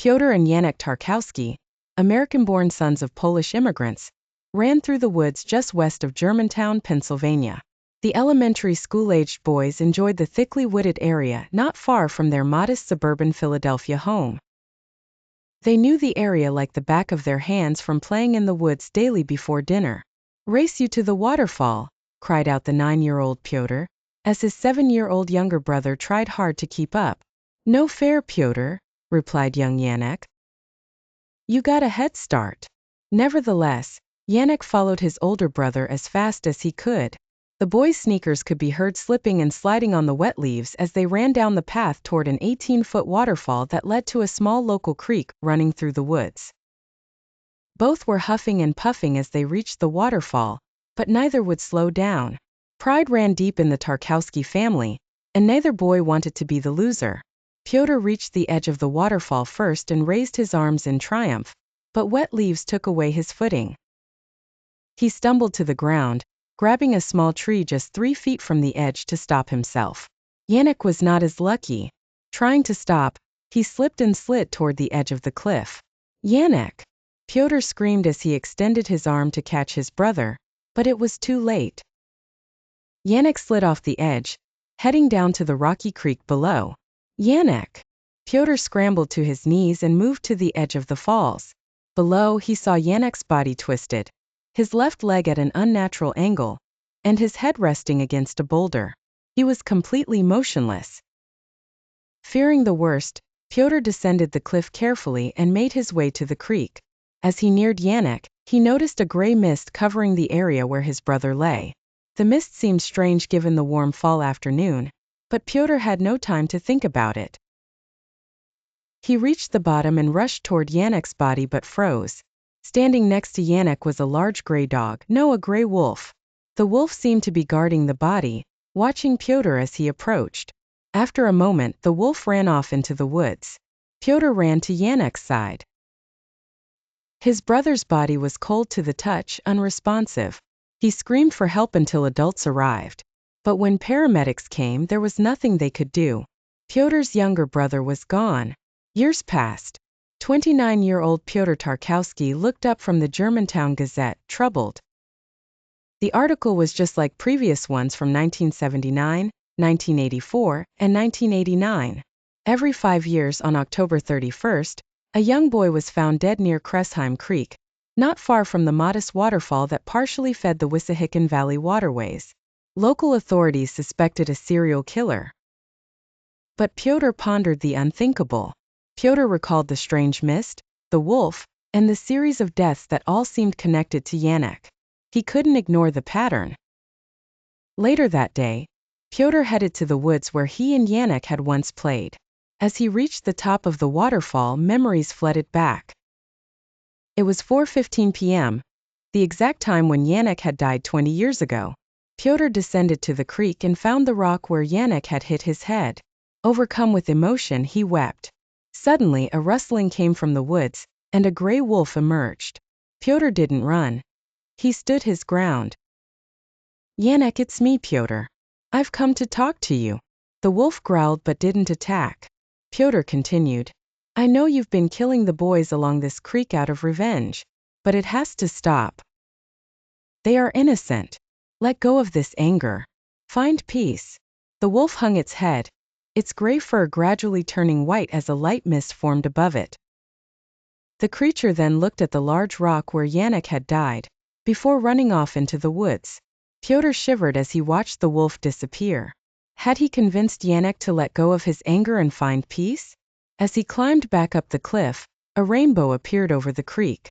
Piotr and Janek Tarkowski, American-born sons of Polish immigrants, ran through the woods just west of Germantown, Pennsylvania. The elementary school-aged boys enjoyed the thickly wooded area not far from their modest suburban Philadelphia home. They knew the area like the back of their hands from playing in the woods daily before dinner. "Race you to the waterfall," cried out the 9-year-old Piotr, as his 7-year-old younger brother tried hard to keep up. "No fair, Piotr," replied young Janek. "You got a head start." Nevertheless, Janek followed his older brother as fast as he could. The boys' sneakers could be heard slipping and sliding on the wet leaves as they ran down the path toward an 18-foot waterfall that led to a small local creek running through the woods. Both were huffing and puffing as they reached the waterfall, but neither would slow down. Pride ran deep in the Tarkowski family, and neither boy wanted to be the loser. Piotr reached the edge of the waterfall first and raised his arms in triumph, but wet leaves took away his footing. He stumbled to the ground, grabbing a small tree just 3 feet from the edge to stop himself. Janek was not as lucky. Trying to stop, he slipped and slid toward the edge of the cliff. "Janek!" Piotr screamed as he extended his arm to catch his brother, but it was too late. Janek slid off the edge, heading down to the rocky creek below. "Janek!" Piotr scrambled to his knees and moved to the edge of the falls. Below, he saw Janek's body twisted, his left leg at an unnatural angle, and his head resting against a boulder. He was completely motionless. Fearing the worst, Piotr descended the cliff carefully and made his way to the creek. As he neared Janek, he noticed a gray mist covering the area where his brother lay. The mist seemed strange given the warm fall afternoon, but Piotr had no time to think about it. He reached the bottom and rushed toward Janek's body but froze. Standing next to Janek was a large gray dog, no, a gray wolf. The wolf seemed to be guarding the body, watching Piotr as he approached. After a moment, the wolf ran off into the woods. Piotr ran to Janek's side. His brother's body was cold to the touch, unresponsive. He screamed for help until adults arrived. But when paramedics came, there was nothing they could do. Piotr's younger brother was gone. Years passed. 29-year-old Piotr Tarkowski looked up from the Germantown Gazette, troubled. The article was just like previous ones from 1979, 1984, and 1989. Every 5 years on October 31st, a young boy was found dead near Cressheim Creek, not far from the modest waterfall that partially fed the Wissahickon Valley waterways. Local authorities suspected a serial killer. But Piotr pondered the unthinkable. Piotr recalled the strange mist, the wolf, and the series of deaths that all seemed connected to Janek. He couldn't ignore the pattern. Later that day, Piotr headed to the woods where he and Janek had once played. As he reached the top of the waterfall, memories flooded back. It was 4:15 p.m., the exact time when Janek had died 20 years ago. Piotr descended to the creek and found the rock where Janek had hit his head. Overcome with emotion, he wept. Suddenly, a rustling came from the woods, and a gray wolf emerged. Piotr didn't run. He stood his ground. "Janek, it's me, Piotr. I've come to talk to you." The wolf growled but didn't attack. Piotr continued, "I know you've been killing the boys along this creek out of revenge, but it has to stop. They are innocent. Let go of this anger. Find peace." The wolf hung its head, its gray fur gradually turning white as a light mist formed above it. The creature then looked at the large rock where Janek had died, before running off into the woods. Piotr shivered as he watched the wolf disappear. Had he convinced Janek to let go of his anger and find peace? As he climbed back up the cliff, a rainbow appeared over the creek.